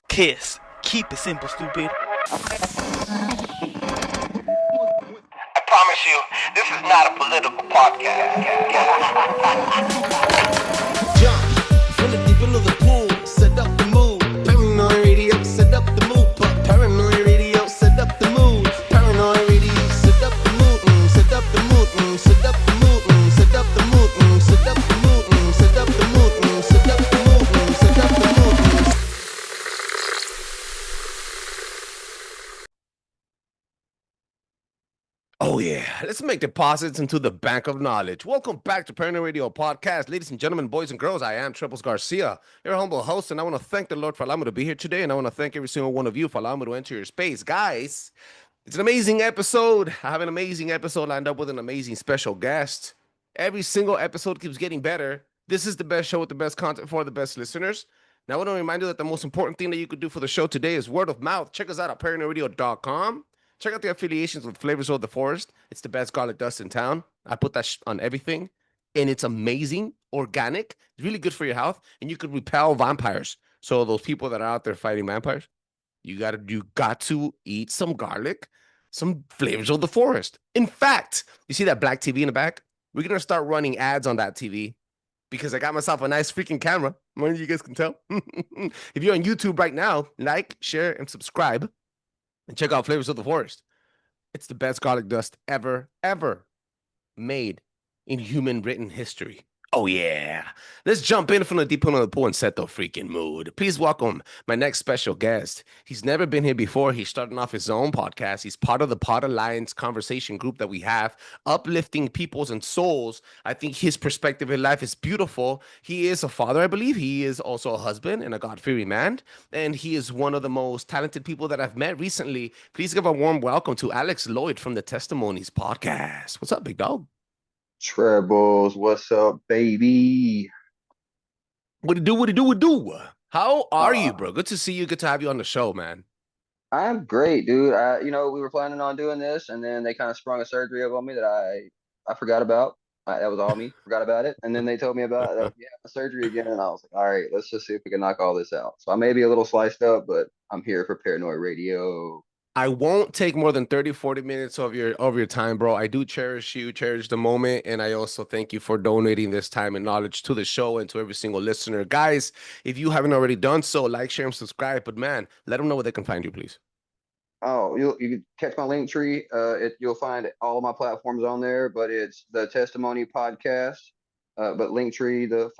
Kiss. Keep it simple, stupid. I promise you, this is not a political podcast. Jump from the deep into the pool, set up the mood. Paranoi radio, set up the mood. Paranoi radio, set up the mood. Paranoi radio, set up the mood. Set up the mood. Set up the mood. Set up the mood. Set up the mood. Set up the mood. Set up the mood. Set up the mood. Oh yeah, let's make deposits into the bank of knowledge. Welcome back to Paranoi Radio Podcast. Ladies and gentlemen, boys and girls, I am Trebles Garcia, your humble host, and I want to thank the Lord for allowing me to be here today, and I want to thank every single one of you for allowing me to enter your space. Guys, it's an amazing episode. I have an amazing episode lined up with an amazing special guest. Every single episode keeps getting better. This is the best show with the best content for the best listeners. Now, I want to remind you that the most important thing that you could do for the show today is word of mouth. Check us out at paranoiradio.com. Check out the affiliations with Flavors of the Forest. It's the best garlic dust in town. I put that on everything, and it's amazing, organic. It's really good for your health, and you could repel vampires. So those people that are out there fighting vampires, you got to eat some garlic, some Flavors of the Forest. In fact, you see that black TV in the back? We're gonna start running ads on that TV because I got myself a nice freaking camera. One of you guys can tell. If you're on YouTube right now, like, share, and subscribe. And check out Flavors of the Forest. It's the best garlic dust ever made in human written history. Oh, yeah. Let's jump in from the deep end of the pool and set the freaking mood. Please welcome my next special guest. He's never been here before. He's starting off his own podcast. He's part of the Pod Alliance conversation group that we have, uplifting peoples and souls. I think his perspective in life is beautiful. He is a father, I believe. He is also a husband and a God-fearing man. And he is one of the most talented people that I've met recently. Please give a warm welcome to Alex Lloyd from the Testimonies Podcast. What's up, big dog? Trebles, what's up, baby? What do? How are you, Uh, bro? Good to see you. Good to have you on the show, man. I'm great, dude. We were planning on doing this, and then they kind of sprung a surgery up on me that I forgot about. That was all me, forgot about it. And then they told me about surgery again, and I was like, all right, let's just see if we can knock all this out. So I may be a little sliced up, but I'm here for Paranoi Radio. I won't take more than 30, 40 minutes of your time, bro. I do cherish you, cherish the moment, and I also thank you for donating this time and knowledge to the show and to every single listener. Guys, if you haven't already done so, like, share, and subscribe. But man, let them know where they can find you, please. Oh, you can catch my link tree. You'll find all of my platforms on there, but it's the Testimony Podcast. But Linktree, the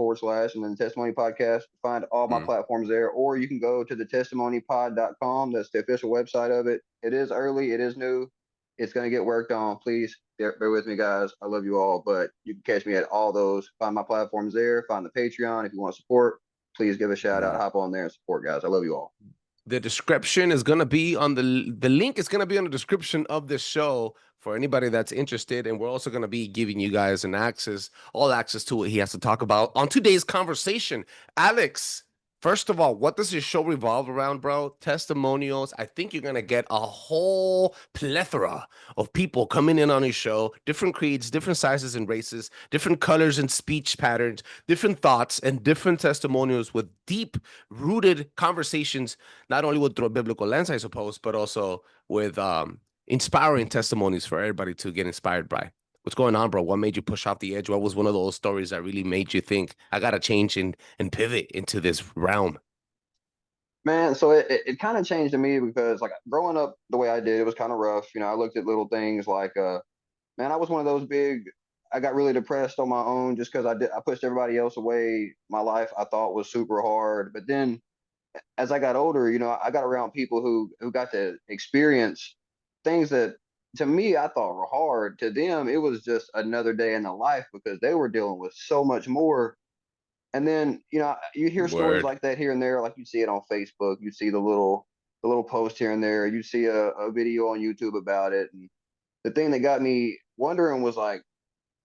/ and then Testimony Podcast. Find all my platforms there, or you can go to the testimonypod.com. That's the official website of it. It is early, it is new. It's gonna get worked on. Please bear with me, guys. I love you all, but you can catch me at all those. Find my platforms there. Find the Patreon if you want to support. Please give a shout out. Hop on there and support, guys. I love you all. The description is going to be on the link is going to be on the description of this show for anybody that's interested. And we're also going to be giving you guys all access to what he has to talk about on today's conversation. Alex, first of all, what does your show revolve around, bro? Testimonials. I think you're going to get a whole plethora of people coming in on your show, different creeds, different sizes and races, different colors and speech patterns, different thoughts and different testimonials with deep rooted conversations, not only with through a biblical lens, I suppose, but also with inspiring testimonies for everybody to get inspired by. What's going on, bro? What made you push off the edge? What was one of those stories that really made you think I got to change and pivot into this realm? Man, so it kind of changed to me because like growing up the way I did, it was kind of rough. I looked at little things like man, I was one of those I got really depressed on my own just because I pushed everybody else away. My life I thought was super hard. But then as I got older, I got around people who got to experience things that to me I thought were hard. To them, it was just another day in the life because they were dealing with so much more. And then, you hear stories Word. like that here and there, like you see it on Facebook, you see the little post here and there, you see a video on YouTube about it. And the thing that got me wondering was like,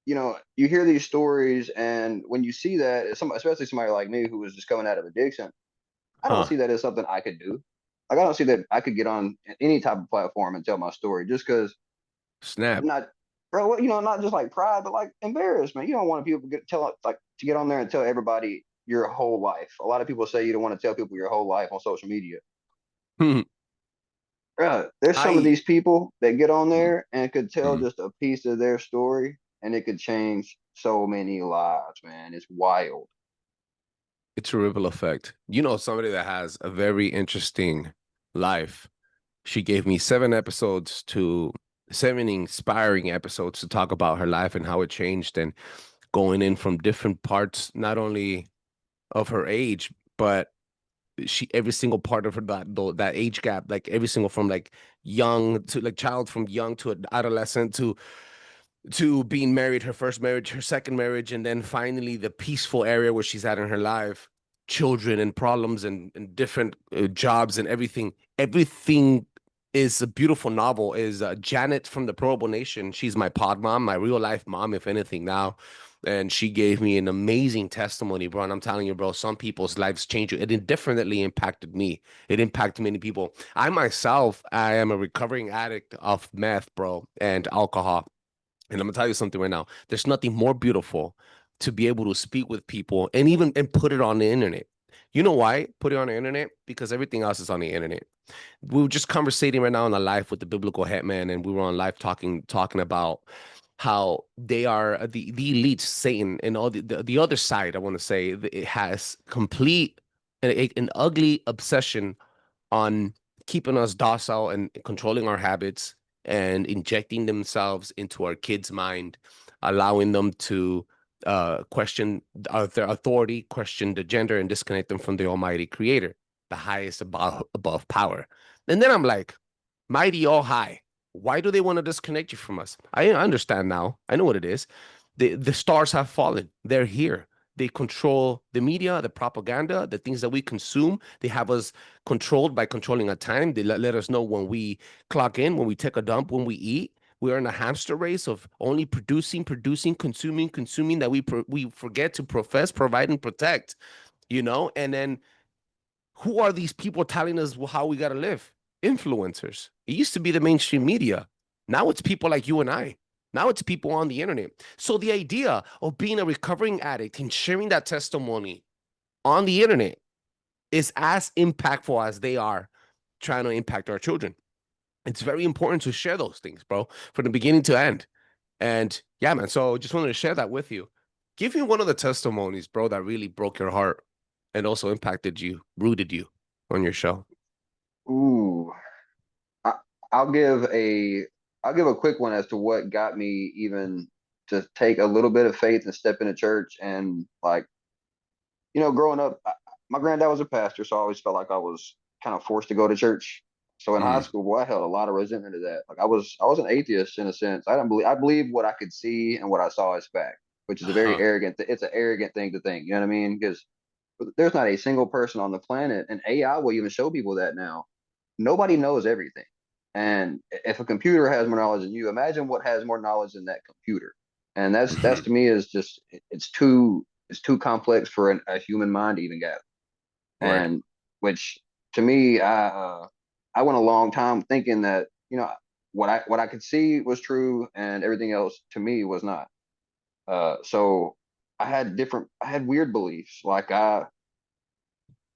you hear these stories, and when you see that, especially somebody like me who was just coming out of addiction, I don't see that as something I could do. Like, I don't see that I could get on any type of platform and tell my story just because Snap. I'm not, bro. Not just like pride, but like embarrassment. You don't want people to get on there and tell everybody your whole life. A lot of people say you don't want to tell people your whole life on social media. Right. There's some of I these people that get on mm, there and could tell mm. just a piece of their story, and it could change so many lives, man. It's wild. It's a ripple effect. You know, somebody that has a very interesting life. She gave me 7 inspiring episodes to talk about her life and how it changed and going in from different parts, not only of her age, but she every single part of her that age gap, like every single from like young to like child, from young to adolescent to being married, her first marriage, her second marriage, and then finally the peaceful area where she's at in her life, children and problems and different jobs and everything. Everything is a beautiful novel. Is Janet from the Probo Nation. She's my pod mom, my real life mom, if anything now. And she gave me an amazing testimony, bro. And I'm telling you, bro, some people's lives change. It definitely impacted me. It impacted many people. I myself, I am a recovering addict of meth, bro, and alcohol. And I'm gonna tell you something right now. There's nothing more beautiful to be able to speak with people and even and put it on the internet. You know why? Put it on the internet because everything else is on the internet. We were just conversating right now on the live with the biblical headman, and we were on live talking about how they are the elite, Satan, and all the other side. I want to say that it has complete an ugly obsession on keeping us docile and controlling our habits and injecting themselves into our kids' mind, allowing them to question their authority, question the gender, and disconnect them from the Almighty Creator, the highest above power. And then I'm like, mighty all high. Why do they want to disconnect you from us? I understand now. I know what it is. The stars have fallen. They're here. They control the media, the propaganda, the things that we consume. They have us controlled by controlling our time. They let us know when we clock in, when we take a dump, when we eat. We're in a hamster race of only producing, consuming that we forget to profess, provide, and protect. And then who are these people telling us how we got to live? Influencers. It used to be the mainstream media. Now it's people like you and I. Now it's people on the internet. So the idea of being a recovering addict and sharing that testimony on the internet is as impactful as they are trying to impact our children. It's very important to share those things, bro, from the beginning to end. And yeah, man. So just wanted to share that with you. Give me one of the testimonies, bro, that really broke your heart and also impacted you, rooted you on your show. Ooh, I, I'll give a I'll give a quick one as to what got me even to take a little bit of faith and step into church. And like, growing up, my granddad was a pastor, so I always felt like I was kind of forced to go to church. So in high Mm. school, boy, I held a lot of resentment to that. Like I was an atheist in a sense. I believe what I could see and what I saw as fact, which is a very Uh-huh. arrogant. It's an arrogant thing to think. You know what I mean? Because there's not a single person on the planet, and AI will even show people that now. Nobody knows everything. And if a computer has more knowledge than you, imagine what has more knowledge than that computer. And that's Mhm. to me is just it's too complex for a human mind to even get. Word. And which to me, I went a long time thinking that what I could see was true and everything else to me was not. So I had weird beliefs. Like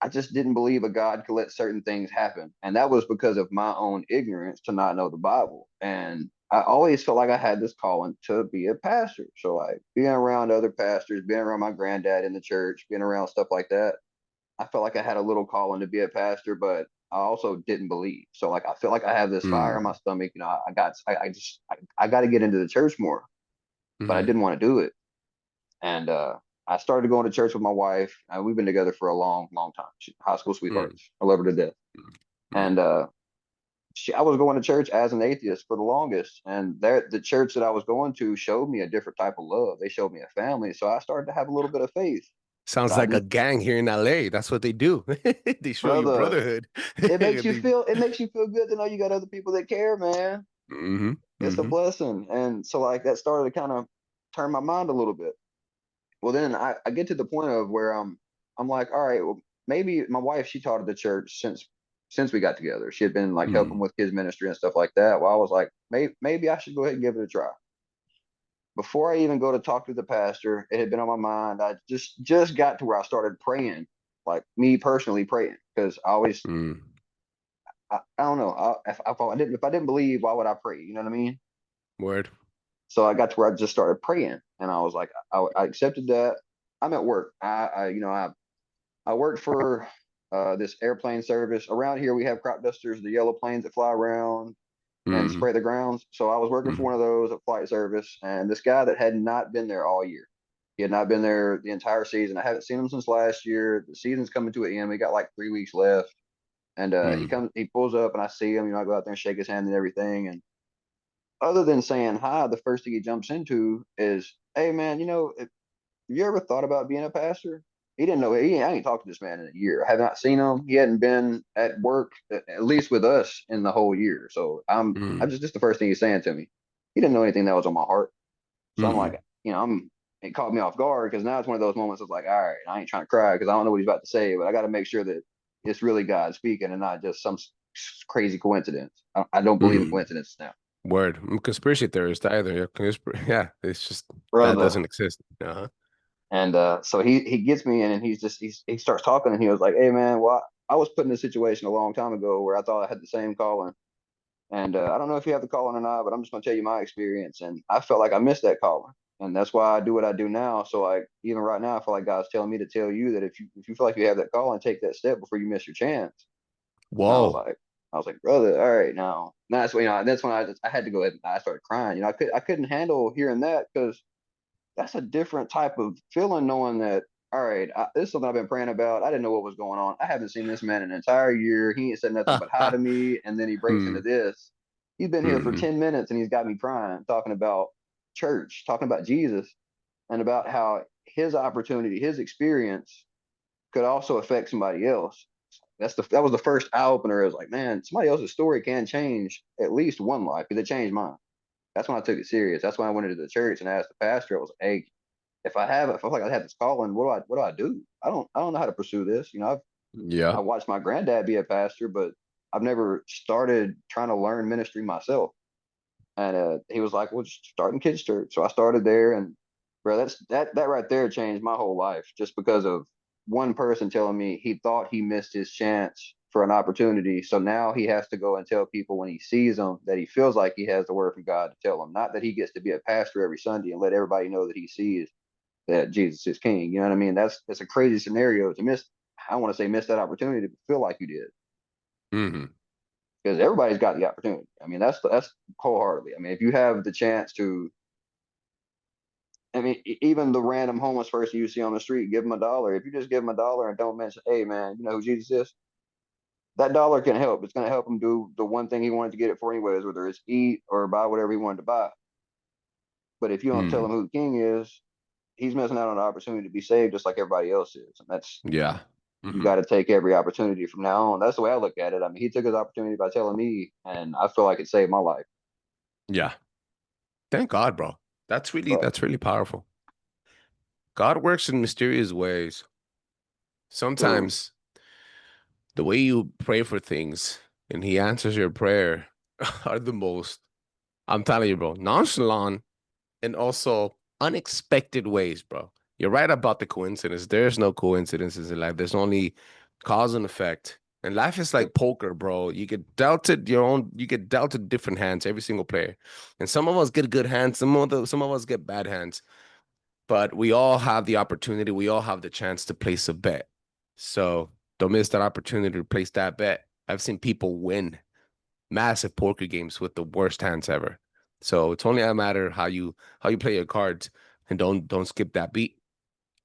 I just didn't believe a God could let certain things happen. And that was because of my own ignorance to not know the Bible. And I always felt like I had this calling to be a pastor. So like being around other pastors, being around my granddad in the church, being around stuff like that, I felt like I had a little calling to be a pastor, but I also didn't believe. So like I feel like I have this fire in Mm. my stomach. I got to get into the church more, but I Mhm. didn't want to do it. And I started going to church with my wife. We've been together for a long, long time. High school Mm. sweethearts. I love her to death. Mm. And I was going to church as an atheist for the longest. And the church that I was going to showed me a different type of love. They showed me a family. So I started to have a little bit of faith. But Sounds I like a just, gang here in LA. That's what they do. They show you brother, brotherhood. They, it makes you feel good to know you got other people that care, man. hmm It's a hmm blessing. And so like that started to kind of turn my mind a little bit. Well, then I get to the point of where I'm like, all right, well, maybe my wife, she taught at the church since we got together. She had been like helping mm. with kids ministry and stuff like that. Well, I was like, maybe I should go ahead and give it a try. Before I even go to talk to the pastor, it had been on my mind. I just got to where I started praying, like me personally praying, because Mm. I don't know. If I didn't believe, why would I pray? You know what I mean? Word. So I got to where I just started praying, and I was like, I accepted that. I'm at work. I worked for this airplane service around here. We have crop dusters, the yellow planes that fly around and Mm-hmm. spray the grounds. So I was working for one of those at flight service, and this guy that had not been there all year. He had not been there the entire season. I haven't seen him since last year. The season's coming to an end. We got like 3 weeks left. And Mm-hmm. he pulls up, and I see him. I go out there and shake his hand and everything. And other than saying hi, the first thing he jumps into is, "Hey, man, have you ever thought about being a pastor?" He didn't know. I ain't talked to this man in a year. I have not seen him. He hadn't been at work, at least with us, in the whole year. So I Mm-hmm. just the first thing he's saying to me. He didn't know anything that was on my heart. So I'm Mm-hmm. like, it caught me off guard because now it's one of those moments. It's like, all right, I ain't trying to cry because I don't know what he's about to say, but I got to make sure that it's really God speaking and not just some crazy coincidence. I don't believe in Mm-hmm. coincidences now, Word. I'm a conspiracy theorist either. Yeah, yeah, it's just that brother. doesn't exist. Uh-huh. And so he gets me in, and he starts talking, and he was like, "Hey, man, well, I was put in this situation a long time ago where I thought I had the same calling, and I don't know if you have the calling or not, but I'm just gonna tell you my experience, and I felt like I missed that calling, and that's why I do what I do now. So like even right now, I feel like God's telling me to tell you that if you feel like you have that calling, take that step before you miss your chance." And Whoa. I was like, brother, all right, now that's when that's when I had to go ahead and I started crying. I couldn't handle hearing that because that's a different type of feeling knowing that, all right, this is something I've been praying about. I didn't know what was going on. I haven't seen this man an entire year. He ain't said nothing but hi to me. And then he breaks Hmm. into this. He's been here for Mm-hmm. 10 minutes and he's got me crying, talking about church, talking about Jesus, and about how his opportunity, his experience could also affect somebody else. That was the first eye opener. It was like, man, somebody else's story can change at least one life because it changed mine. That's when I took it serious. That's when I went into the church and asked the pastor. I was like, hey, if I feel like I have this calling, what do I do? I don't know how to pursue this. Yeah. I watched my granddad be a pastor, but I've never started trying to learn ministry myself. And he was like, "Well, just start in kids church." So I started there, and bro, that right there changed my whole life just because of one person telling me he thought he missed his chance for an opportunity. So now he has to go and tell people when he sees them that he feels like he has the word from God to tell them, not that he gets to be a pastor every Sunday and let everybody know that he sees that Jesus is king. You know what I mean? That's a crazy scenario to miss. I want to say miss that opportunity to feel like you did Mm-hmm. because everybody's got the opportunity. I mean, that's wholeheartedly. I mean, if you have the chance to, I mean, even the random homeless person you see on the street, give them $1. If you just give them $1 and don't mention, hey man, you know who Jesus is? That dollar can help. It's going to help him do the one thing he wanted to get it for anyways, whether it's eat or buy whatever he wanted to buy. But if you don't tell Mm-hmm. him who the king is, he's missing out on the opportunity to be saved just like everybody else is. And that's Yeah. you Mm-hmm. got to take every opportunity from now on. That's the way I look at it. I mean, he took his opportunity by telling me, and I feel like it saved my life. Yeah. Thank God, bro. But That's really powerful. God works in mysterious ways. true, Sometimes the way you pray for things and he answers your prayer are the most, I'm telling you, bro, nonchalant and also unexpected ways, bro. You're right about the coincidence. There's no coincidences in life. There's only cause and effect. And life is like poker, bro. You get dealt a different hands, every single player. And some of us get good hands, some of us get bad hands. But we all have the opportunity, we all have the chance to place a bet. So don't miss that opportunity to place that bet. I've seen people win massive poker games with the worst hands ever. So it's only a matter how you play your cards and don't skip that beat.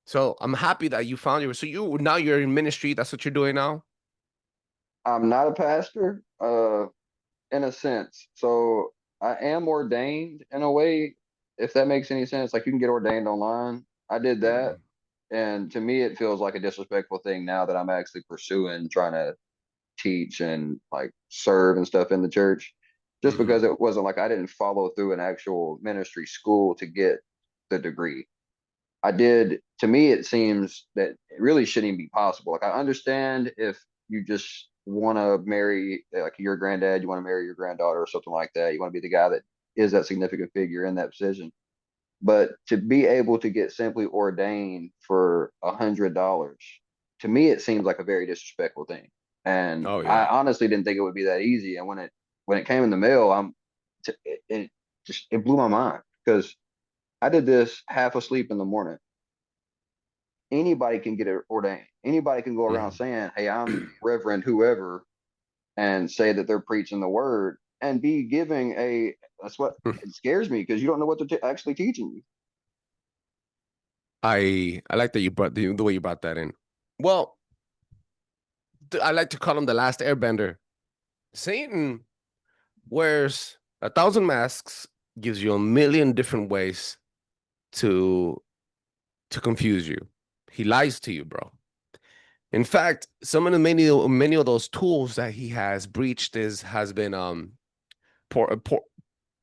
So I'm happy that you found your so you now you're in ministry. That's what you're doing now. I'm not a pastor, in a sense. So I am ordained in a way, if that makes any sense. Like you can get ordained online. I did that. Mm, And to me, it feels like a disrespectful thing now that I'm actually pursuing trying to teach and like serve and stuff in the church, just mm-hmm. because it wasn't like I didn't follow through an actual ministry school to get the degree. I did. To me, it seems that it really shouldn't even be possible. Like I understand if you just want to marry like your granddad, you want to marry your granddaughter or something like that. You want to be the guy that is that significant figure in that position. But to be able to get simply ordained for $100, to me, it seems like a very disrespectful thing. And Oh I yeah. honestly didn't think it would be that easy. And when it came in the mail, it blew my mind because I did this half asleep in the morning. Anybody can get it ordained. Anybody can go around Mhm. saying, "Hey, I'm Reverend whoever," and say that they're preaching the word and be giving a. That's what it scares me because you don't know what they're actually teaching you. I like that you brought the way you brought that in. Well, I like to call him the last airbender. Satan wears 1,000 masks, gives you a million different ways to confuse you. He lies to you, bro. In fact, some of the many of those tools that he has breached has been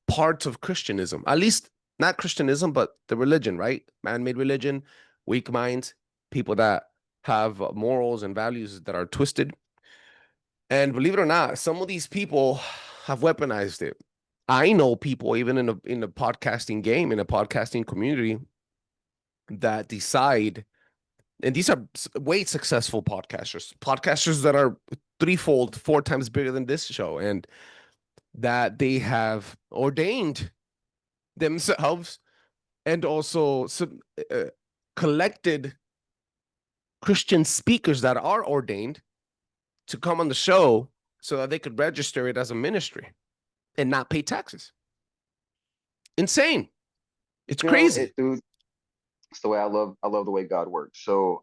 parts of Christianism. At least not Christianism, but the religion, right? Man-made religion, weak minds, people that have morals and values that are twisted. And believe it or not, some of these people have weaponized it. I know people even in the podcasting game, in the podcasting community, that decide, and these are way successful podcasters that are threefold, four times bigger than this show, and that they have ordained themselves and also uh, collected Christian speakers that are ordained to come on the show so that they could register it as a ministry and not pay taxes. Insane. It's crazy. Dude, it's the way I love the way God works. So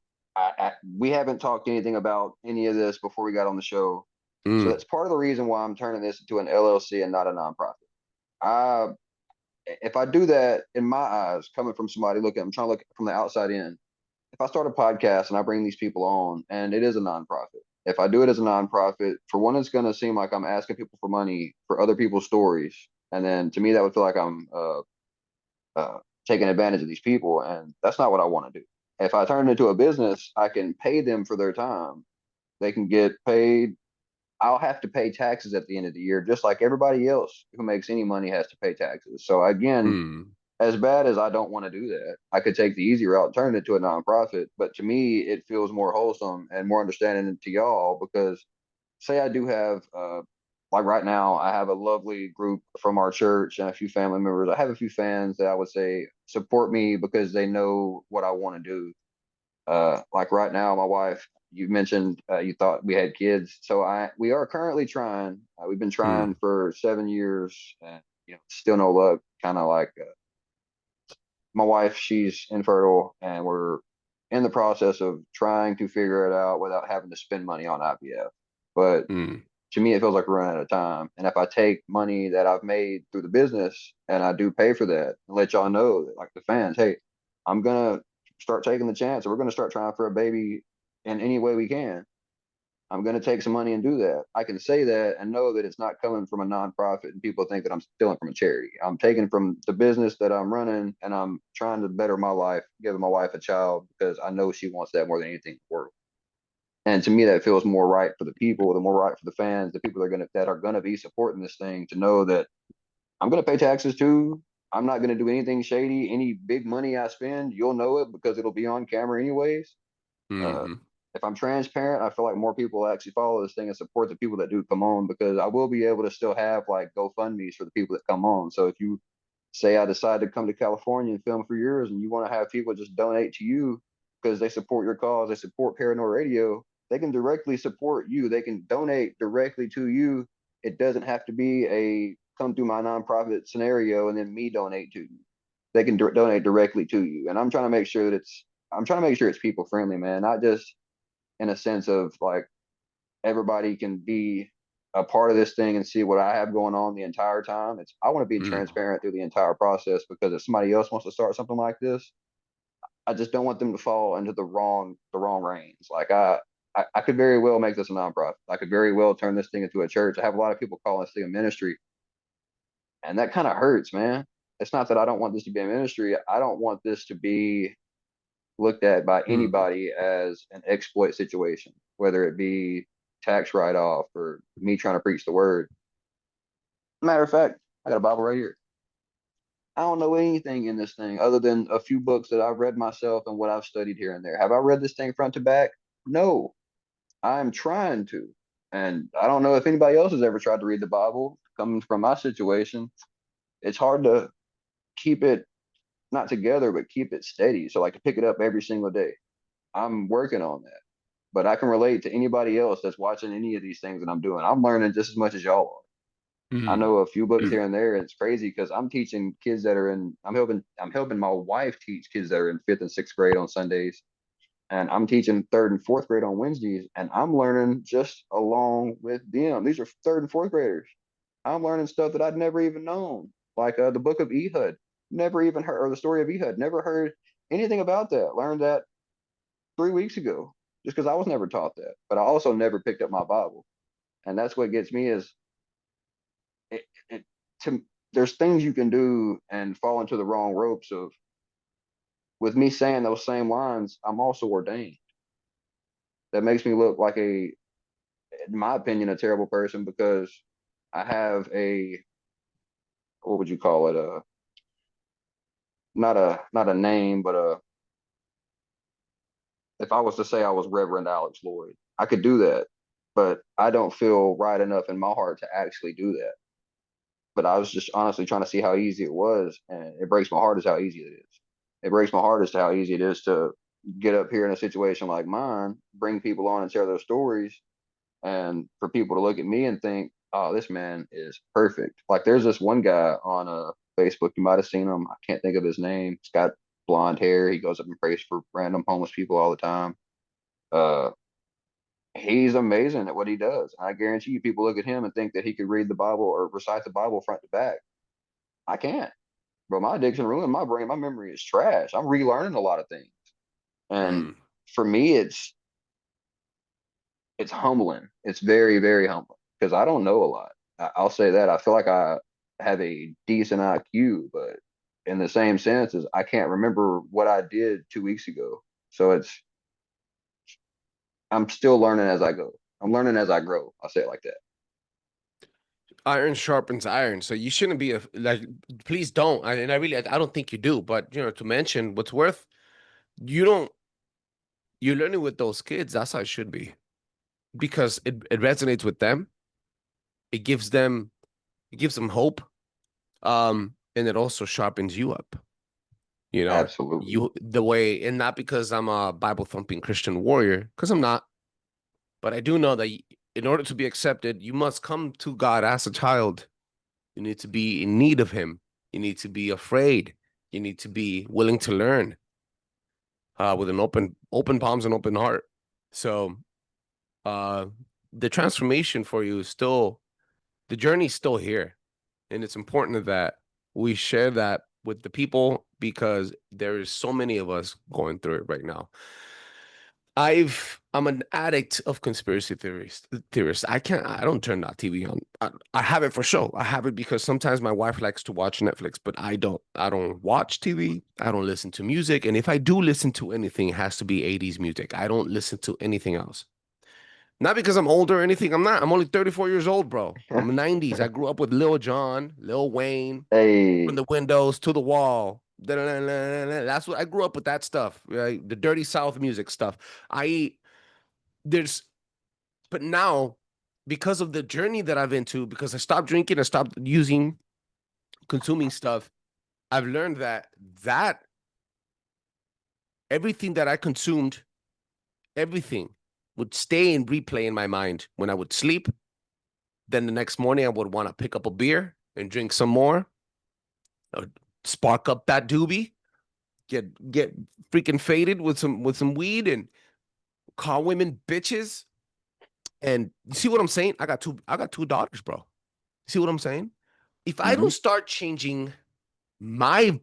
we haven't talked anything about any of this before we got on the show. So Mm, that's part of the reason why I'm turning this into an LLC and not a nonprofit. I If I do that in my eyes, coming from somebody looking, I'm trying to look from the outside in. If I start a podcast and I bring these people on and it is a nonprofit, if I do it as a nonprofit, for one, it's going to seem like I'm asking people for money for other people's stories. And then to me, that would feel like I'm uh, taking advantage of these people. And that's not what I want to do. If I turn it into a business, I can pay them for their time. They can get paid. I'll have to pay taxes at the end of the year, just like everybody else who makes any money has to pay taxes. So again, mm, as bad as I don't want to do that, I could take the easy route and turn it to a nonprofit. But to me, it feels more wholesome and more understanding to y'all because say I do have like right now, I have a lovely group from our church and a few family members. I have a few fans that I would say support me because they know what I want to do. Like right now, my wife, you mentioned you thought we had kids, so we are currently trying. We've been mm, trying for 7 years, and still no luck. Kind of like my wife, she's infertile, and we're in the process of trying to figure it out without having to spend money on IVF. But mm, to me, it feels like we're running out of time. And if I take money that I've made through the business and I do pay for that and let y'all know that, like the fans, hey, I'm gonna start taking the chance. We're gonna start trying for a baby in any way we can. I'm going to take some money and do that. I can say that and know that it's not coming from a nonprofit and people think that I'm stealing from a charity. I'm taking from the business that I'm running and I'm trying to better my life, giving my wife a child because I know she wants that more than anything in the world. And to me, that feels more right for the people, the more right for the fans, the people that are gonna be supporting this thing to know that I'm gonna pay taxes too. I'm not gonna do anything shady. Any big money I spend, you'll know it because it'll be on camera anyways. Uh, mm, if I'm transparent, I feel like more people will actually follow this thing and support the people that do come on because I will be able to still have like GoFundMe's for the people that come on. So if you say I decide to come to California and film for years and you want to have people just donate to you because they support your cause, they support Paranoi Radio, they can directly support you. They can donate directly to you. It doesn't have to be a come through my nonprofit scenario and then me donate to you. They can donate directly to you. And I'm trying to make sure it's people friendly, man, not just in a sense of like everybody can be a part of this thing and see what I have going on the entire time. It's I want to be mm. transparent through the entire process because if somebody else wants to start something like this, I just don't want them to fall into the wrong reins. Like I could very well make this a nonprofit. I could very well turn this thing into a church. I have a lot of people calling this thing a ministry, and that kind of hurts, man. It's not that I don't want this to be a ministry. I don't want this to be looked at by Mm. anybody as an exploit situation, whether it be tax write off or me trying to preach the word. Matter of fact, I got a Bible right here. I don't know anything in this thing other than a few books that I've read myself and what I've studied here and there. Have I read this thing front to back? No, I'm trying to. And I don't know if anybody else has ever tried to read the Bible. Coming from my situation, it's hard to keep it not together, but keep it steady. So like to pick it up every single day. I'm working on that. But I can relate to anybody else that's watching any of these things that I'm doing. I'm learning just as much as y'all are. I Mm. know a few books here and there. And it's crazy because I'm teaching kids that are in. I'm helping my wife teach kids that are in fifth and sixth grade on Sundays, and I'm teaching third and fourth grade on Wednesdays, and I'm learning just along with them. These are third and fourth graders. I'm learning stuff that I'd never even known, like the book of Ehud. Never even heard, or the story of Ehud. Never heard anything about that. Learned that 3 weeks ago, just because I was never taught that. But I also never picked up my Bible, and that's what gets me is it, it to there's things you can do and fall into the wrong ropes of. With me saying those same lines, I'm also ordained. That makes me look like in my opinion, a terrible person because I have what would you call it? Not a name, but if I was to say I was Reverend Alex Lloyd, I could do that, but I don't feel right enough in my heart to actually do that. But I was just honestly trying to see how easy it was, and it breaks my heart as how easy it is. It breaks my heart as to how easy it is to get up here in a situation like mine, bring people on and share their stories, and for people to look at me and think, "Oh, this man is perfect." Like there's this one guy on Facebook. You might have seen him. I can't think of his name. He's got blonde hair. He goes up and prays for random homeless people all the time. Uh, he's amazing at what he does. I guarantee you, people look at him and think that he could read the Bible or recite the Bible front to back. I can't. But my addiction ruined my brain. My memory is trash. I'm relearning a lot of things, and Mm. for me, it's humbling. It's very, very humbling because I don't know a lot. I'll say that. I feel like I have a decent IQ, but in the same sense as I can't remember what I did 2 weeks ago. So I'm still learning as I go. I'm learning as I grow. I'll say it like that. Iron sharpens iron, so you shouldn't be like. Please don't. And I really, I don't think you do. But to mention what's worth, you don't. You're learning with those kids. That's how it should be because it resonates with them. It gives them hope. And it also sharpens you up. Absolutely. You the way, and not because I'm a Bible thumping Christian warrior, because I'm not. But I do know that in order to be accepted, you must come to God as a child. You need to be in need of Him. You need to be afraid. You need to be willing to learn with an open palms and open heart. So uh, the transformation for you is still the journey's still here, and it's important that we share that with the people because there is so many of us going through it right now. I'm an addict of conspiracy theorists. I don't turn that TV on. I have it for show. I have it because sometimes my wife likes to watch Netflix, but I don't. I don't watch TV. I don't listen to music. And if I do listen to anything, it has to be 80s music. I don't listen to anything else. Not because I'm older or anything. I'm not. I'm only 34 years old, bro. I'm 90s. I grew up with Lil Jon, Lil Wayne, from Hey, the windows to the wall. That's what I grew up with, that stuff, right? The dirty South music stuff. I there's but now, because of the journey that I've into, because I stopped drinking, I stopped consuming stuff, I've learned that everything that I consumed, everything would stay in replay in my mind when I would sleep. Then the next morning I would want to pick up a beer and drink some more, spark up that doobie, get freaking faded with some weed and call women bitches. And you see what I'm saying? I got two daughters, bro. See what I'm saying? If I hmm don't start changing my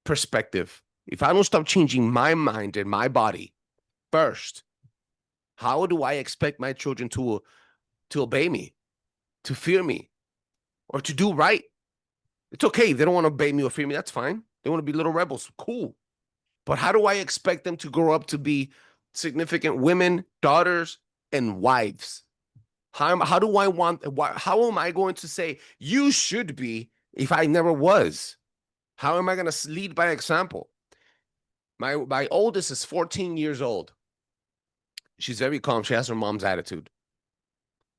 perspective, if I don't stop changing my mind and my body first, how do I expect my children to obey me, to fear me, or to do right? It's okay. They don't want to obey me or fear me. That's fine. They want to be little rebels. Cool. But how do I expect them to grow up to be significant women, daughters, and wives? How do I want? How am I going to say you should be if I never was? How am I going to lead by example? My oldest is 14 years old. She's very calm. She has her mom's attitude.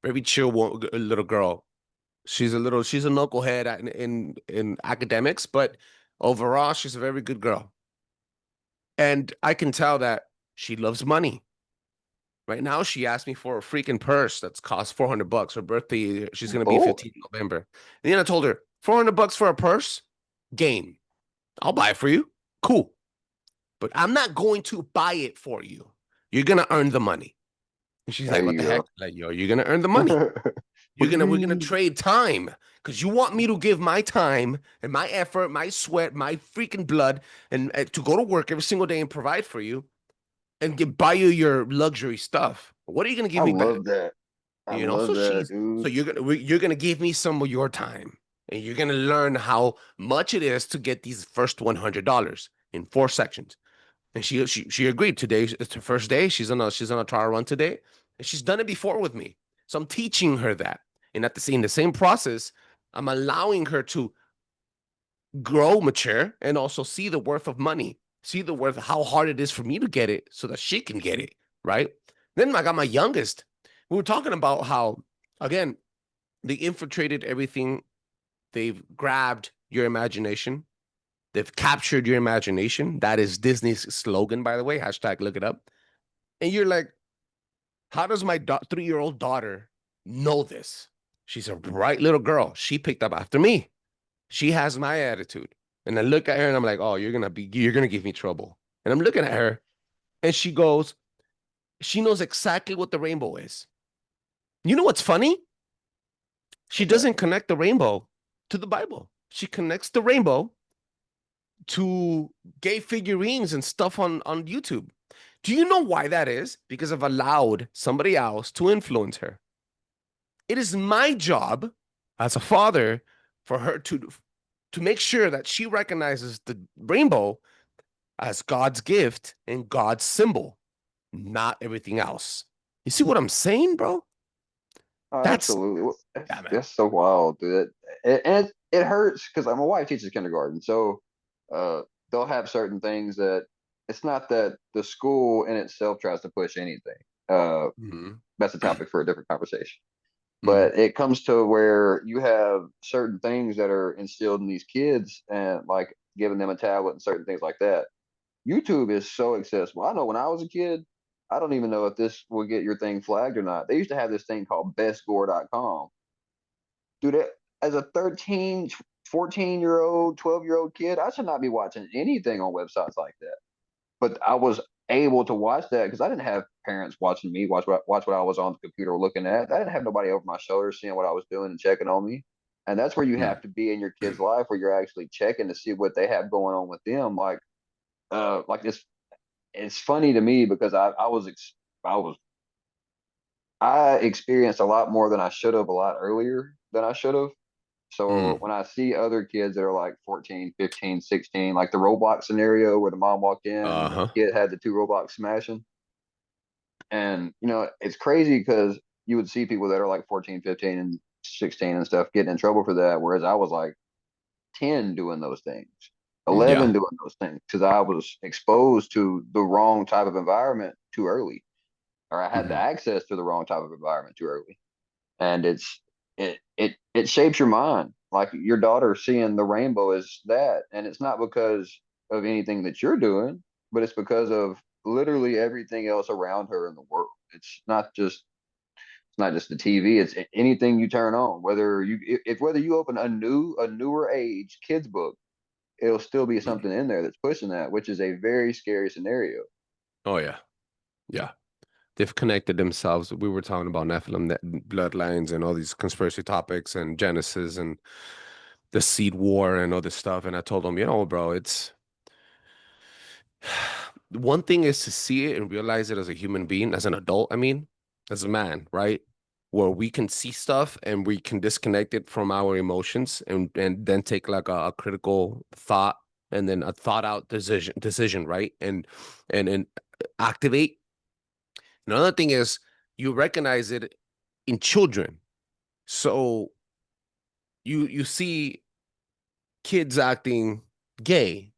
very chill little girl. She's a knucklehead in academics, but overall, she's a very good girl. And I can tell that she loves money. Right now, she asked me for a freaking purse that's cost $400. Her birthday, she's gonna be Oh, 15 November. And then I told her, $400 for a purse? Game. I'll buy it for you. Cool. But I'm not going to buy it for you. You're gonna earn the money. And she's there like, what you the heck? go. Like, yo, you're gonna earn the money. What do you We're gonna mean? trade time because you want me to give my time and my effort, my sweat, my freaking blood, and to go to work every single day and provide for you and buy you your luxury stuff. What are you gonna I give me back? love that. I You know, love that, so dude. you're gonna give me some of your time, and you're gonna learn how much it is to get these first $100 in 4 sections. And she agreed. Today it's her first day. She's on a trial run today, and she's done it before with me. So I'm teaching her that, and in the same process, I'm allowing her to grow, mature, and also see the worth of money, see the worth of how hard it is for me to get it, so that she can get it. Right. Then I got my youngest. We were talking about how, again, they infiltrated everything. They've grabbed your imagination. They've captured your imagination. That is Disney's slogan, by the way. Hashtag look it up. And you're like, how does my 3-year-old daughter know this? She's a bright little girl. She picked up after me. She has my attitude. And I look at her and I'm like, oh, you're gonna give me trouble. And I'm looking at her and she knows exactly what the rainbow is. You know what's funny? She What's that? doesn't connect the rainbow to the Bible. She connects the rainbow to gay figurines and stuff on YouTube. Do you know why that is? Because I've allowed somebody else to influence her. It is my job as a father for her to make sure that she recognizes the rainbow as God's gift and God's symbol, not everything else. You see what I'm saying, bro? Oh, That's absolutely. yeah, man. That's so wild, dude. And it hurts because my wife teaches kindergarten, so uh, they'll have certain things that it's not that the school in itself tries to push anything. Uh, Mhm. that's a topic for a different conversation. Mhm. But it comes to where you have certain things that are instilled in these kids, and like giving them a tablet and certain things like that. YouTube is so accessible. I know when I was a kid, I don't even know if this will get your thing flagged or not. They used to have this thing called bestgore.com. Dude, as a 13, 14-year-old, 12-year-old kid, I should not be watching anything on websites like that. But I was able to watch that because I didn't have parents watching me watch what I was on the computer looking at. I didn't have nobody over my shoulder seeing what I was doing and checking on me. And that's where you Mm. have to be in your kid's life, where you're actually checking to see what they have going on with them. Like this, it's funny to me because I was I experienced a lot more than I should have a lot earlier than I should have. So Mm. when I see other kids that are like 14, 15, 16, like the Roblox scenario where the mom walked in and the Uh-huh. kid had the two Roblox smashing. And it's crazy because you would see people that are like 14, 15, and 16 and stuff getting in trouble for that. Whereas I was like 10 doing those things, Yeah. 11 doing those things because I was exposed to the wrong type of environment too early, or I had the Mhm. access to the wrong type of environment too early. And it shapes your mind. Like your daughter seeing the rainbow is that, and it's not because of anything that you're doing, but it's because of literally everything else around her in the world. It's not just the TV. It's anything you turn on. Whether you open a newer age kids book, it'll still be something in there that's pushing that, which is a very scary scenario. Oh yeah. Yeah. They've connected themselves. We were talking about Nephilim, bloodlines, and all these conspiracy topics, and Genesis, and the seed war, and all this stuff. And I told them, bro, it's one thing is to see it and realize it as a human being, as an adult. I mean, as a man, right? Where we can see stuff and we can disconnect it from our emotions, and then take like a critical thought and then a thought out decision, right? And activate. Another thing is you recognize it in children. So you see kids acting gay.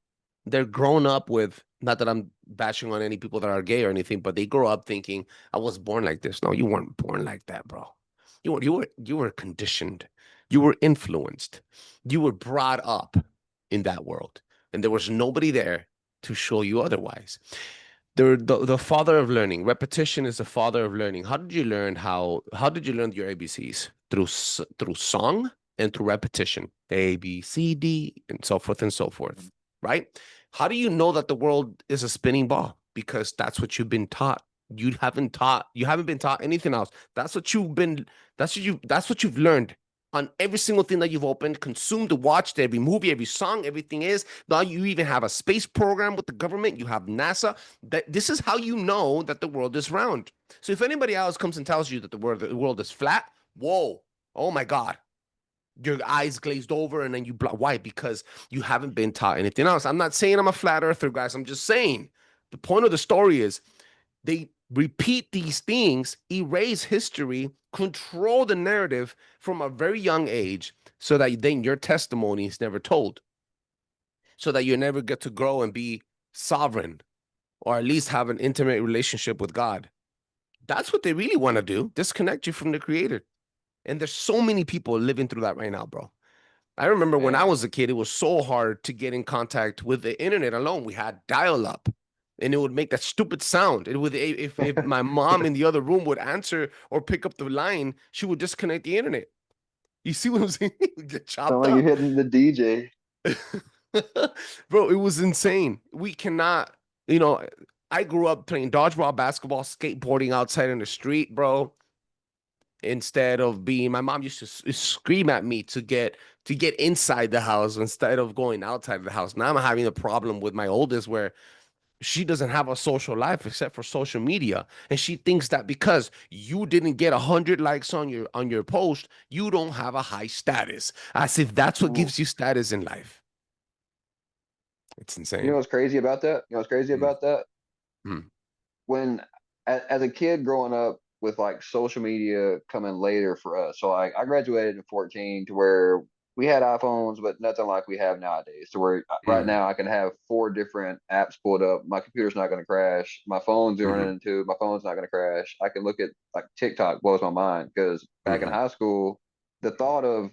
They're grown up with, not that I'm bashing on any people that are gay or anything, but they grow up thinking I was born like this. No, you weren't born like that, bro. You were conditioned. You were influenced. You were brought up in that world, and there was nobody there to show you otherwise. The father of learning. Repetition is the father of learning. How did you learn your ABCs? Through song and through repetition. A, B, C, D, and so forth and so forth. Right? How do you know that the world is a spinning ball? Because that's what you've been taught. You haven't been taught anything else. That's what you've learned on every single thing that you've opened, consumed, watched, every movie, every song, everything is. Now you even have a space program with the government. You have NASA. This is how you know that the world is round. So if anybody else comes and tells you that the world is flat, whoa, oh my God. Your eyes glazed over and then you block. Why? Because you haven't been taught anything else. I'm not saying I'm a flat earther, guys. I'm just saying the point of the story is they repeat these things, erase history, control the narrative from a very young age so that then your testimony is never told, so that you never get to grow and be sovereign or at least have an intimate relationship with God. That's what they really want to do, disconnect you from the creator. And there's so many people living through that right now, bro. I remember when I Man, was a kid, it was so hard to get in contact with the internet alone. We had dial up and it would make that stupid sound. It would, if my mom in the other room would answer or pick up the line, she would disconnect the internet. You see what I'm saying? Get sound chopped like you're up. hitting the DJ. Bro, it was insane. We cannot, you know, I grew up playing dodgeball, basketball, skateboarding outside in the street, bro. Instead of being, my mom used to scream at me to get inside the house instead of going outside the house. Now I'm having a problem with my oldest where she doesn't have a social life except for social media, and she thinks that because you didn't get 100 likes on your post, you don't have a high status, as if that's what Ooh. gives you status in life. It's You know insane. what's crazy about that? You know what's crazy Mm, about that? mm, When as a kid growing up with like social media coming later for us. So like I graduated in 14 to where we had iPhones, but nothing like we have nowadays. To where right mm, now I can have four different apps pulled up. My computer's not going to crash. My phone's mhm, running into. My phone's not going to crash. I can look at like TikTok blows my mind because back in mhm. high school, the thought of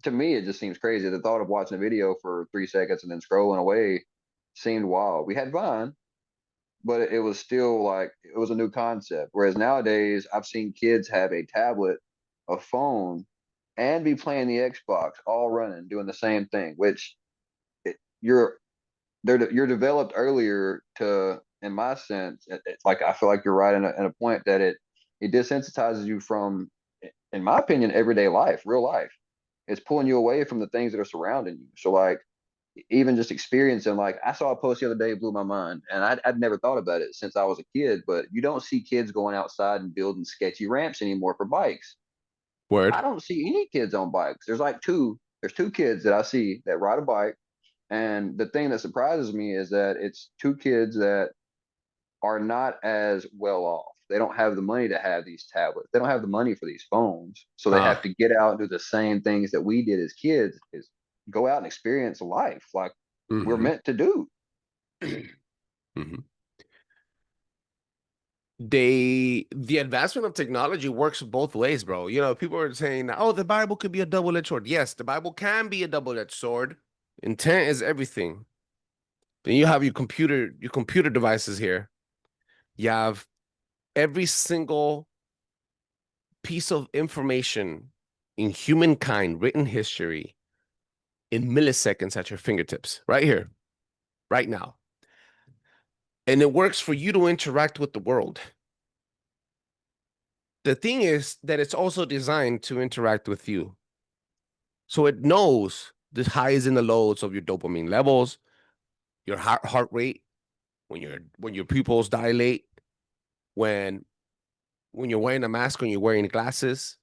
to me it just seems crazy. The thought of watching a video for 3 seconds and then scrolling away seemed wild. We had Vine, but it was still like it was a new concept. Whereas nowadays, I've seen kids have a tablet, a phone, and be playing the Xbox all running, doing the same thing. Which you're you're developed earlier to, in my sense, it's like I feel like you're right in a point that it desensitizes you from, in my opinion, everyday life, real life. It's pulling you away from the things that are surrounding you. So like even just experiencing, like I saw a post the other day, it blew my mind, and I'd never thought about it since I was a kid, but you don't see kids going outside and building sketchy ramps anymore for bikes. I Word. don't see any kids on bikes. There's two kids that I see that ride a bike, and the thing that surprises me is that it's two kids that are not as well off. They don't have the money to have these tablets. They don't have the money for these phones. So they have Ah. to get out and do the same things that we did as kids, is go out and experience life like we're Mhm, meant to do. mhm. The advancement of technology works both ways, bro. People are saying, "Oh, the Bible could be a double-edged sword." Yes, the Bible can be a double-edged sword. Intent is everything. Then you have your computer devices here. You have every single piece of information in humankind, written history, in milliseconds at your fingertips, right here, right now. And it works for you to interact with the world. The thing is that it's also designed to interact with you. So it knows the highs and the lows of your dopamine levels, your heart rate, when your pupils dilate, when when you're wearing a mask, when you're wearing glasses,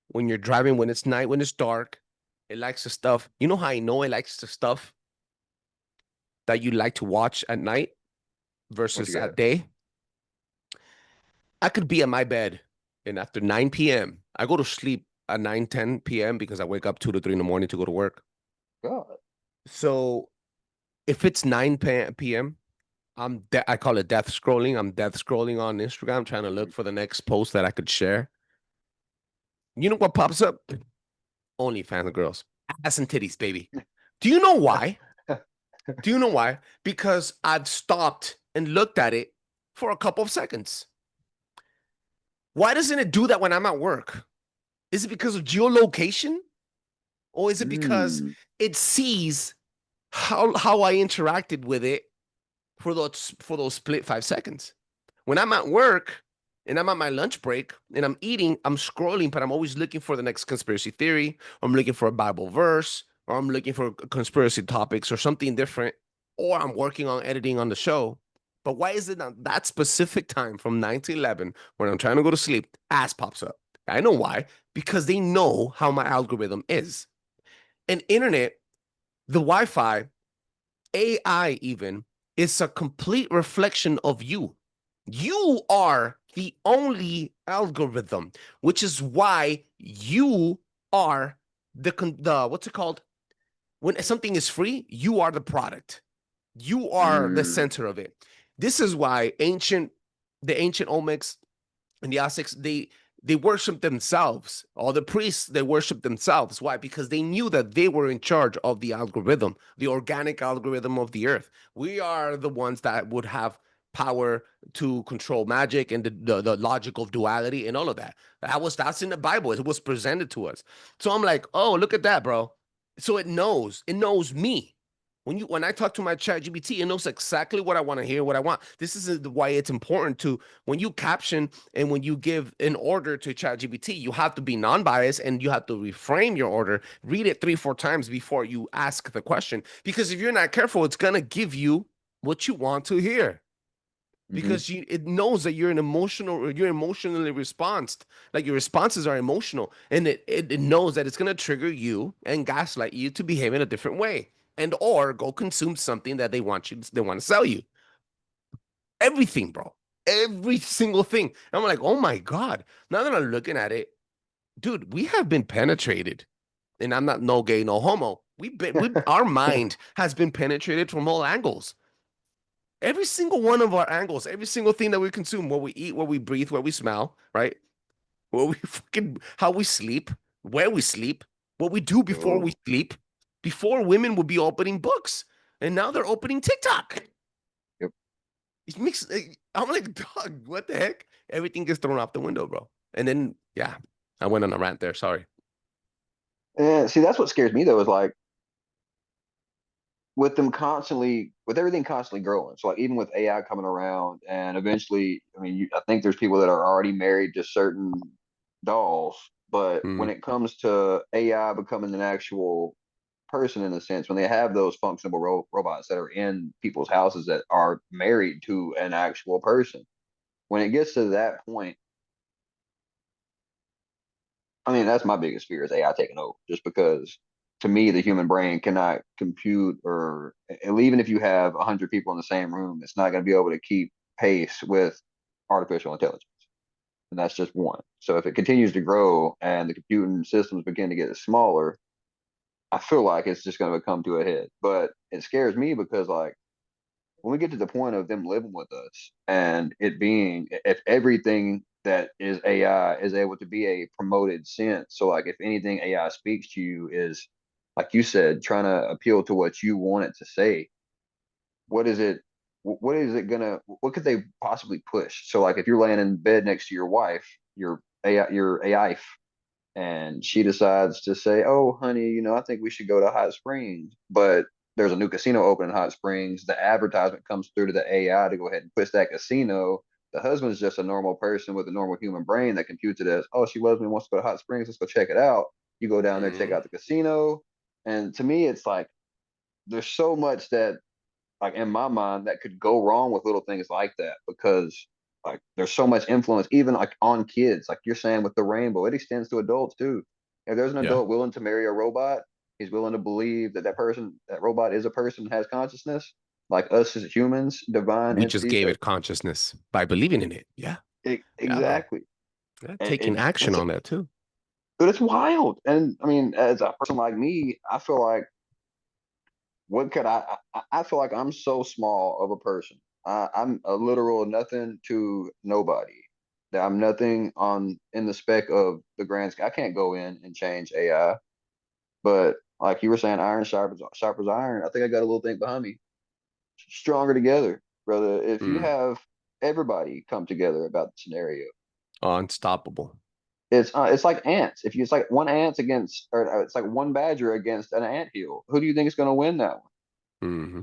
when you're driving, when it's night, when it's dark. It likes the stuff. You know how I know it likes the stuff that you like to watch at night What versus you got? at day? I could be at my bed and after 9 p.m., I go to sleep at 9, 10 p.m. because I wake up 2 to 3 in the morning to go to work. God. So if it's 9 p.m., I call it death scrolling. I'm death scrolling on Instagram, trying to look for the next post that I could share. You know what pops up? Only fans of girls. Ass and titties, baby. Do you know why? Do you know why? Because I've stopped and looked at it for a couple of seconds. Why doesn't it do that when I'm at work? Is it because of geolocation? Or is it because it sees how I interacted with it for those split 5 seconds? When I'm at work and I'm at my lunch break and I'm eating, I'm scrolling, but I'm always looking for the next conspiracy theory. Or I'm looking for a Bible verse, or I'm looking for conspiracy topics or something different, or I'm working on editing on the show. But why is it at that specific time from 9 to 11 when I'm trying to go to sleep, ass pops up? I know why. Because they know how my algorithm is. And internet, the Wi-Fi, AI even, is a complete reflection of you. You are the only algorithm, which is why you are the what's it called? When something is free, you are the product. You are the center of it. This is why the ancient Olmecs and the Aztecs, they worship themselves. All the priests, they worship themselves. Why? Because they knew that they were in charge of the algorithm, the organic algorithm of the earth. We are the ones that would have power to control magic and the logical duality and all of that. That's in the Bible. It was presented to us. So I'm like, oh, look at that, bro. So it knows me. When I talk to my chat GPT, it knows exactly what I want to hear, what I want. This is why it's important to, when you caption and when you give an order to ChatGPT, you have to be non-biased and you have to reframe your order, read it 3-4 times before you ask the question. Because if you're not careful, it's gonna give you what you want to hear. Because it knows that you're emotionally responded. Like your responses are emotional, and it knows that it's gonna trigger you and gaslight you to behave in a different way, and or go consume something that they want to sell you. Everything, bro. Every single thing. And I'm like, oh my God. Now that I'm looking at it, dude, we have been penetrated. And I'm not no gay, no homo. Our mind has been penetrated from all angles. Every single one of our angles, every single thing that we consume, what we eat, what we breathe, what we smell, right? What we how we sleep, where we sleep, what we do before we sleep. Before, women would be opening books, and now they're opening TikTok. Yep. It makes I'm like, dog, what the heck? Everything gets thrown out the window, bro. And then, yeah, I went on a rant there. Sorry. And see, that's what scares me though, is like with everything constantly growing. So like even with AI coming around, and eventually, I mean, I think there's people that are already married to certain dolls, but when Mm, it comes to AI becoming an actual person in a sense, when they have those functional robots that are in people's houses that are married to an actual person, when it gets to that point, I mean, that's my biggest fear is AI taking over, just because to me, the human brain cannot compute, or even if you have 100 people in the same room, it's not going to be able to keep pace with artificial intelligence. And that's just one. So if it continues to grow and the computing systems begin to get smaller, I feel like it's just going to come to a head. But it scares me because, like, when we get to the point of them living with us and it being, if everything that is AI is able to be a promoted sense, so like if anything AI speaks to you is, like you said, trying to appeal to what you want it to say, what is it? What is it gonna? What could they possibly push? So like if you're laying in bed next to your wife, your AI, and she decides to say, "Oh, honey, I think we should go to Hot Springs," but there's a new casino open in Hot Springs. The advertisement comes through to the AI to go ahead and push that casino. The husband's just a normal person with a normal human brain that computes it as, "Oh, she loves me, wants to go to Hot Springs. Let's go check it out." You go down there, check mm. out the casino, and to me, it's like there's so much that, like in my mind, that could go wrong with little things like that, because like there's so much influence even like on kids, like you're saying with the rainbow, it extends to adults too. If there's an Yeah. adult willing to marry a robot, he's willing to believe that that robot is a person, has consciousness like us as humans, divine We just entities gave that it consciousness by believing in it. Yeah. Yeah, bro. exactly. Yeah, And taking action on that too. but it's wild. And I mean, as a person like me, I feel like what could I feel like I'm so small of a person. I'm a literal nothing to nobody. that I'm nothing on in the spec of the grand scale. I can't go in and change AI, but like you were saying, iron sharpers iron. I think I got a little thing behind me. Stronger together, brother. If you Mm. have everybody come together about the scenario, Unstoppable. it's like ants. If you it's like one ant against, or it's like one badger against an ant hill. Who do you think is going to win that one? Hmm.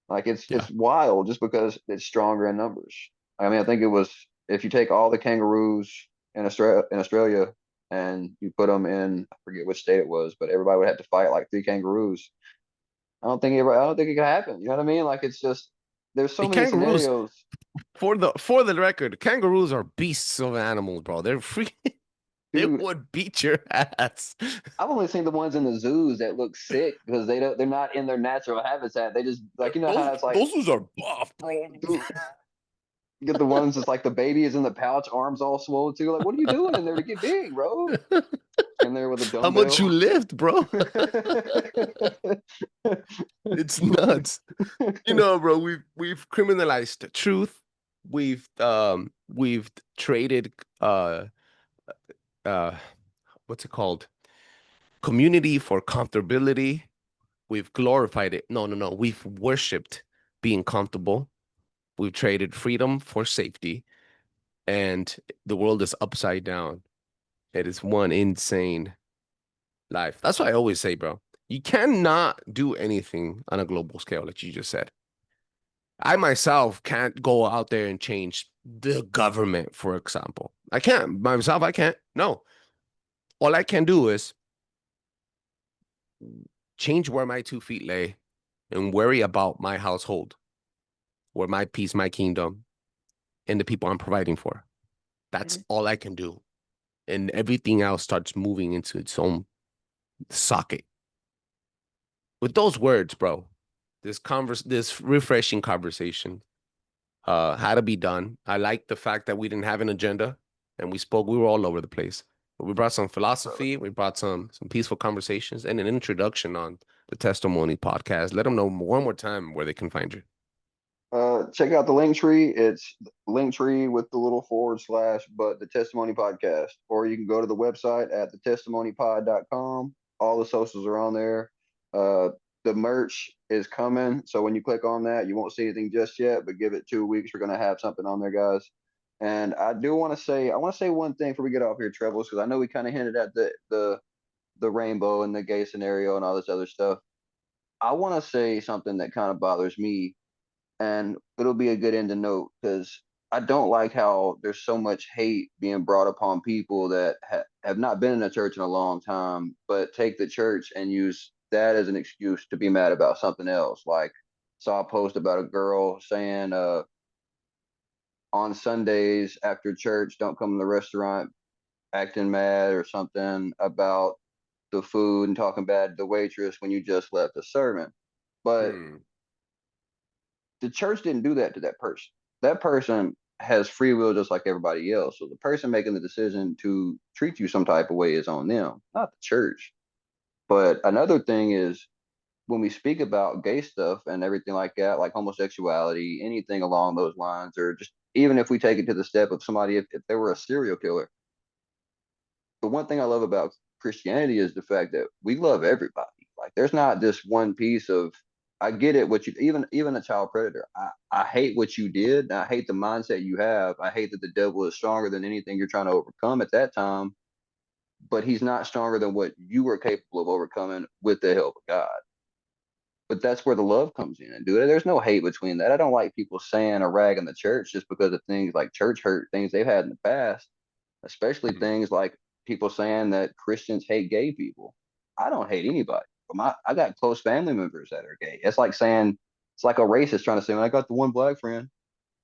Like Yeah. it's wild just because it's stronger in numbers. I mean, I think it was if you take all the kangaroos in Australia and you put them in, I forget which state it was, but everybody would have to fight like three kangaroos. I don't think it could happen. You know what I mean? Like it's just there's so Hey, many kangaroos, scenarios. for the record, kangaroos are beasts of animals, bro. They're free. They Dude, would beat your ass. I've only seen the ones in the zoos that look sick because they're not in their natural habitat. They just like Those how it's like those dudes are buff, bro. dude, you get the ones that's like the baby is in the pouch, arms all swollen too. Like, what are you doing in there to get big, bro? In there with a How much you dumbbell. lift, bro? It's nuts. Bro, we've criminalized the truth. We've traded uh what's it called? Community for comfortability. We've glorified it. No, no, no. We've worshipped being comfortable. We've traded freedom for safety, and the world is upside down. It is one insane life. That's why I always say, bro, you cannot do anything on a global scale, like you just said. I myself can't go out there and change the government, for example. I can't. Myself, I can't. No. All I can do is change where my 2 feet lay and worry about my household, where my peace, my kingdom, and the people I'm providing for. That's all I can do. And everything else starts moving into its own socket. With those words, bro, this refreshing conversation had to be done. I like the fact that we didn't have an agenda and we were all over the place. But we brought some philosophy, we brought some peaceful conversations and an introduction on the Testimony podcast. Let them know one more time where they can find you. Check out the link tree. It's link tree with the little forward slash, but the testimony podcast. Or you can go to the website at thetestimonypod.com. All the socials are on there. Uh, the merch is coming. So when you click on that, you won't see anything just yet, but give it 2 weeks. We're gonna have something on there, guys. And I want to say one thing before we get off here, Trebles, because I know we kind of hinted at the rainbow and the gay scenario and all this other stuff. I want to say something that kind of bothers me, and it'll be a good end to note because I don't like how there's so much hate being brought upon people that have not been in the church in a long time, but take the church and use that as an excuse to be mad about something else. Like, saw a post about a girl saying, on Sundays after church, don't come to the restaurant acting mad or something about the food and talking bad to the waitress when you just left the sermon. But Hmm. the church didn't do that to that person. That person has free will just like everybody else. So the person making the decision to treat you some type of way is on them, not the church. But another thing is when we speak about gay stuff and everything like that, like homosexuality, anything along those lines, or just even if we take it to the step of somebody, if they were a serial killer, the one thing I love about Christianity is the fact that we love everybody. Like there's not this one piece of I get it what you even a child predator. I hate what you did. I hate the mindset you have. I hate that the devil is stronger than anything you're trying to overcome at that time, but he's not stronger than what you were capable of overcoming with the help of God. But that's where the love comes in. And dude, there's no hate between that. I don't like people saying or ragging the church just because of things like church hurt, things they've had in the past, especially Hmm. things like people saying that Christians hate gay people. I don't hate anybody. I got close family members that are gay. It's like saying it's like a racist trying to say, "Well, I got the one black friend."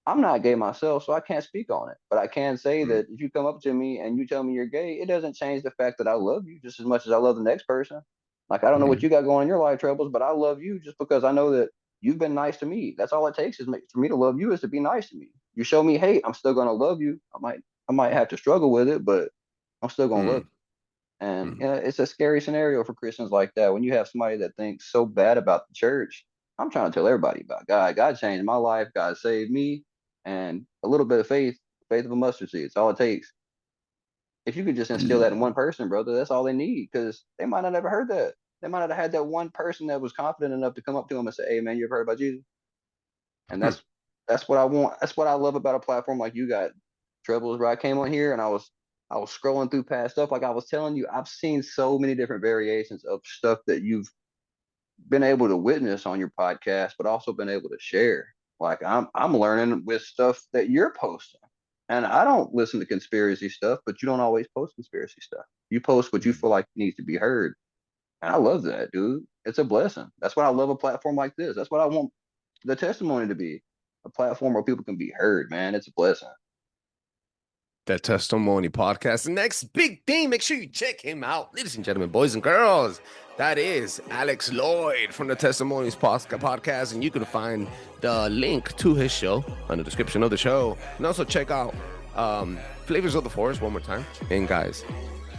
I'm not gay myself, so I can't speak on it. But I can say Hmm. that if you come up to me and you tell me you're gay, it doesn't change the fact that I love you just as much as I love the next person. Like I don't know what Hmm. you got going in your life, Troubles, but I love you just because I know that you've been nice to me. That's all it takes is for me to love you is to be nice to me. You show me hate, I'm still gonna love you. I might have to struggle with it, but I'm still gonna love Hmm. you. And Hmm. it's a scary scenario for Christians like that. When you have somebody that thinks so bad about the church, I'm trying to tell everybody about God. God changed my life. God saved me, and a little bit of faith faith of a mustard seed. It's all it takes. If you could just instill that in one person, brother, that's all they need, because they might not have ever heard that. They might not have had that one person that was confident enough to come up to them and say, "Hey, man, you ever heard about Jesus?" And that's what I want. That's what I love about a platform like you got, Trebles, where I came on here and I was scrolling through past stuff. Like I was telling you, I've seen so many different variations of stuff that you've been able to witness on your podcast, but also been able to share. Like I'm learning with stuff that you're posting. And I don't listen to conspiracy stuff, but you don't always post conspiracy stuff. You post what you feel like needs to be heard. And I love that, dude. It's a blessing. That's why I love a platform like this. That's what I want the testimony to be. A platform where people can be heard, man. It's a blessing. The Testimony Podcast. The next big thing, make sure you check him out. Ladies and gentlemen, boys and girls, that is Alex Lloyd from the Testimonies Podcast. And you can find the link to his show on the description of the show. And also check out Flavors of the Forest one more time. And guys,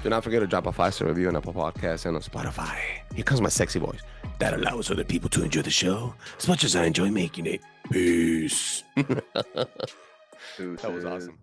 do not forget to drop a 5-star review on Apple Podcasts and on Spotify. Here comes my sexy voice. That allows other people to enjoy the show as much as I enjoy making it. Peace. That was awesome.